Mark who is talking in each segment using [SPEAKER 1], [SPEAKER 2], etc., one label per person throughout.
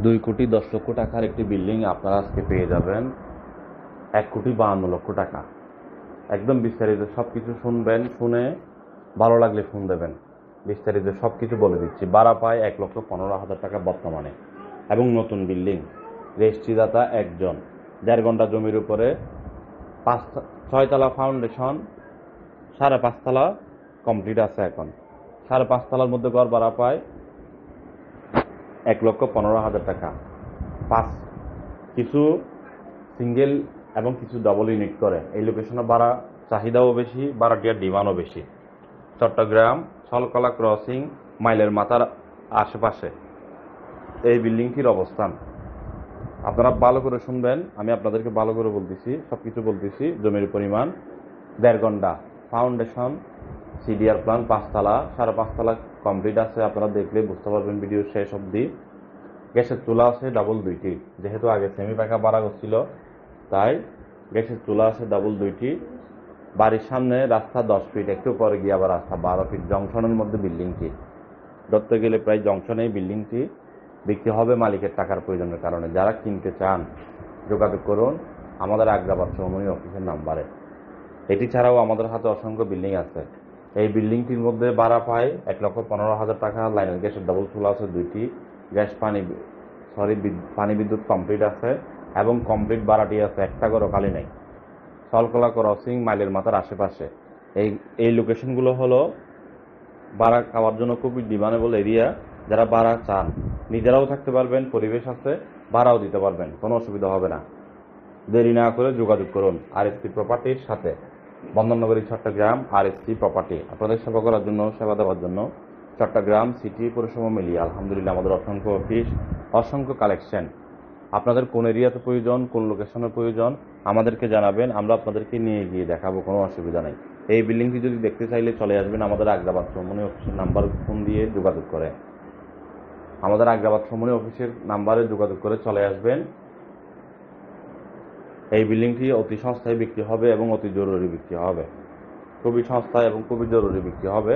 [SPEAKER 1] 2,10,00,000 টাকার একটি বিল্ডিং আপনারা আজকে পেয়ে যাবেন 1,52,00,000 টাকা। একদম বিস্তারিত সব কিছু শুনবেন, শুনে ভালো লাগলে ফোন দেবেন। বিস্তারিত সব কিছু বলে দিচ্ছি। ভাড়া পায় 1,15,000 টাকা বর্তমানে, এবং নতুন বিল্ডিং, রেজিস্ট্রিদাতা একজন, 1.5 ঘন্টা জমির উপরে 6 তলা ফাউন্ডেশন, 5.5 তলা কমপ্লিট আছে। এখন 5.5 তলার মধ্যে ঘর ভাড়া পায় 1,15,000 টাকা। কিছু সিঙ্গেল এবং কিছু ডাবল ইউনিট করে। এই লোকেশনে ভাড়া চাহিদাও বেশি, ভাড়াটিয়ার ডিমান্ডও বেশি। চট্টগ্রাম সলকলা ক্রসিং মাইলের মাথার আশেপাশে এই বিল্ডিংটির অবস্থান। আপনারা ভালো করে শুনবেন, আমি আপনাদেরকে ভালো করে বলতেছি, সব কিছু বলতেছি। জমির পরিমাণ 1.5 ঘন্টা, ফাউন্ডেশন, সিডিআর প্ল্যান 5 তলা, 5.5 তলা কমপ্লিট আছে। আপনারা দেখলে বুঝতে পারবেন ভিডিও শেষ অবধি। গ্যাসের চুলা আছে ডাবল 2টি, যেহেতু আগে সেমি পাকা ভাড়া করছিল তাই গ্যাসের চুলা আছে ডাবল 2টি। বাড়ির সামনে রাস্তা 10 ফিট, একটু পরে গিয়ে আবার রাস্তা 12 ফিট। জংশনের মধ্যে বিল্ডিংটি, ধরতে গেলে প্রায় জংশনেই বিল্ডিংটি বিক্রি হবে মালিকের টাকার প্রয়োজনের কারণে। যারা কিনতে চান যোগাযোগ করুন আমাদের আগ্রাবাদ চৌমনি অফিসের নাম্বারে। এটি ছাড়াও আমাদের হাতে অসংখ্য বিল্ডিং আছে। এই বিল্ডিংটির মধ্যে ভাড়া পায় 1,15,000 টাকা। লাইনের গ্যাসের ডাবল চুলা আছে 2টি, গ্যাস পানি বিদ্যুৎ কমপ্লিট আছে, এবং কমপ্লিট ভাড়াটি আছে, একটা ঘরও খালি নেই। সলকলা ক্রসিং মাইলের মাথার আশেপাশে এই লোকেশনগুলো হলো ভাড়া খাওয়ার জন্য খুবই ডিমান্ডেবল এরিয়া। যারা ভাড়া চান নিজেরাও থাকতে পারবেন, পরিবেশ আছে, ভাড়াও দিতে পারবেন, কোনো অসুবিধা হবে না। দেরি না করে যোগাযোগ করুন আরএসসি প্রপার্টির সাথে। বন্দরনগরী চট্টগ্রাম আরএসসি প্রপার্টি আপনাদের সেবা করার জন্য, সেবা দেওয়ার জন্য। চট্টগ্রাম সিটি পৌরসভা মিলিয়ে আলহামদুলিল্লাহ আমাদের অসংখ্য অফিস, অসংখ্য কালেকশন। আপনাদের কোন এরিয়াতে প্রয়োজন, কোন লোকেশনের প্রয়োজন আমাদেরকে জানাবেন, আমরা আপনাদেরকে নিয়ে গিয়ে দেখাবো, কোনো অসুবিধা নেই। এই বিল্ডিংটি যদি দেখতে চাইলে চলে আসবেন আমাদের আগ্রাবাদ চৌমনি অফিসের নাম্বার ফোন দিয়ে যোগাযোগ করে। আমাদের আগ্রাবাদ চৌমনি অফিসের নাম্বারে যোগাযোগ করে চলে আসবেন। এই বিল্ডিংটি অতি সস্তায় বিক্রি হবে এবং অতি জরুরি বিক্রি হবে। খুবই সস্তায় এবং খুবই জরুরি বিক্রি হবে।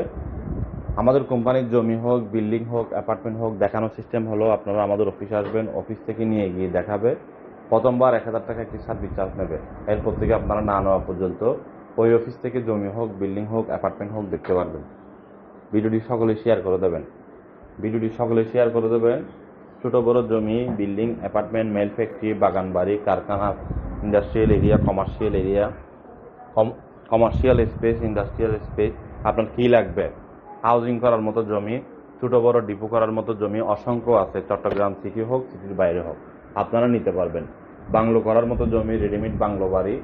[SPEAKER 1] আমাদের কোম্পানির জমি হোক, বিল্ডিং হোক, অ্যাপার্টমেন্ট হোক, দেখানোর সিস্টেম হলো আপনারা আমাদের অফিসে আসবেন, অফিস থেকে নিয়ে গিয়ে দেখাবে। প্রথমবার 1,000 টাকা একটি সার্ভিস চার্জ নেবে। এরপর থেকে আপনারা না নেওয়া পর্যন্ত ওই অফিস থেকে জমি হোক, বিল্ডিং হোক, অ্যাপার্টমেন্ট হোক দেখতে পারবেন। ভিডিওটি সকলে শেয়ার করে দেবেন। ছোট বড় জমি, বিল্ডিং, অ্যাপার্টমেন্ট, মেল ফ্যাক্টরি, বাগান বাড়ি, কারখানা, industrial area, commercial space, industrial space, আপনার কি লাগবে? হাউজিং করার মতো জমি, ছোট বড় ডিপো করার মতো জমি অসংখ্য আছে। চট্টগ্রাম সিটি হোক, সিটির বাইরে হোক, আপনারা নিতে পারবেন। বাংলো করার মতো জমি, রেডিমেড বাংলো বাড়ি,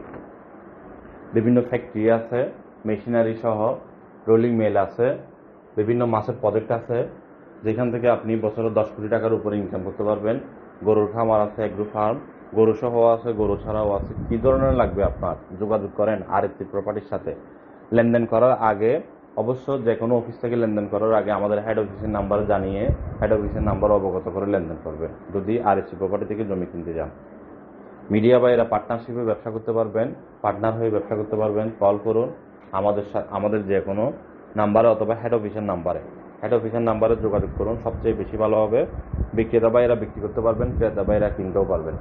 [SPEAKER 1] বিভিন্ন ফ্যাক্টরি আছে, মেশিনারি সহ, রোলিং মিল আছে, বিভিন্ন মাছের প্রজেক্ট আছে, যেখান থেকে আপনি বছরে 10 কোটি টাকার উপরে ইনকাম করতে পারবেন। গরুর খামার আছে, এগ্রো ফার্ম, গরু সহ আছে, গরু ছাড়াও আছে। কি ধরনের লাগবে আপনার, যোগাযোগ করেন আরএসসি প্রপার্টির সাথে। লেনদেন করার আগে অবশ্য যে কোনো অফিস থেকে লেনদেন করার আগে আমাদের হেড অফিসের নাম্বার জানিয়ে, হেড অফিসের নাম্বার অবগত করে লেনদেন করবেন যদি আরএসসি প্রপার্টি থেকে জমি কিনতে যান। মিডিয়া বাইরা পার্টনারশিপে ব্যবসা করতে পারবেন, পার্টনার হয়ে ব্যবসা করতে পারবেন। কল করুন আমাদের যে কোনো নাম্বারে অথবা হেড অফিসের নাম্বারে যোগাযোগ করুন। সবচেয়ে বেশি ভালো হবে। বিক্রেতা ভাইয়েরা বিক্রি করতে পারবেন, ক্রেতা ভাইয়েরা কিনতেও পারবেন।